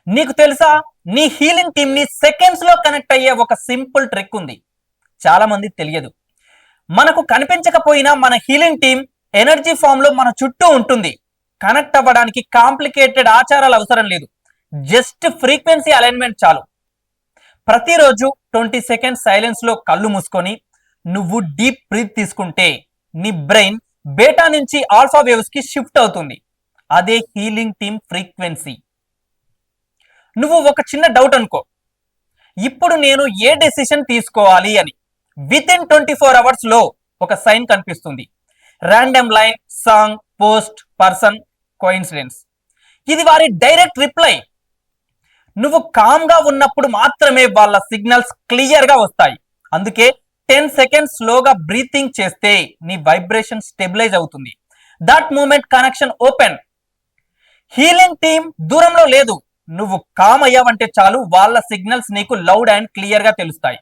నీకు తెలుసా, నీ హీలింగ్ టీమ్ ని సెకండ్స్ లో కనెక్ట్ అయ్యే ఒక సింపుల్ ట్రిక్ ఉంది. చాలా మందికి తెలియదు. మనకు కనిపించకపోయినా మన హీలింగ్ టీం ఎనర్జీ ఫామ్ లో మన చుట్టూ ఉంటుంది. కనెక్ట్ అవ్వడానికి కాంప్లికేటెడ్ ఆచారాలు అవసరం లేదు. జస్ట్ ఫ్రీక్వెన్సీ అలైన్మెంట్ చాలు. ప్రతిరోజు 20 సెకండ్స్ సైలెన్స్ లో కళ్ళు మూసుకొని నువ్వు డీప్ బ్రీత్ తీసుకుంటే నీ బ్రెయిన్ బేటా నుంచి ఆల్ఫా వేవ్స్ కి షిఫ్ట్ అవుతుంది. అదే హీలింగ్ టీమ్ ఫ్రీక్వెన్సీ. నువ్వు ఒక చిన్న డౌట్ అనుకో, ఇప్పుడు నేను ఏ డెసిషన్ తీసుకోవాలి అని. విత్ ఇన్ 24 అవర్స్ లో ఒక సైన్ కనిపిస్తుంది. Random line, song, post, person, coincidence. ఇది వారి డైరెక్ట్ రిప్లై. నువ్వు కామ్ గా ఉన్నప్పుడు మాత్రమే వాళ్ళ సిగ్నల్స్ క్లియర్ గా వస్తాయి. అందుకే 10 సెకండ్స్ స్లోగా బ్రీతింగ్ చేస్తే నీ వైబ్రేషన్ స్టెబిలైజ్ అవుతుంది. That moment connection open. Healing team దూరంలో లేదు. నువ్వు కామ్ అయ్యావంటే చాలు, వాళ్ళ సిగ్నల్స్ నీకు లౌడ్ అండ్ క్లియర్ గా తెలుస్తాయి.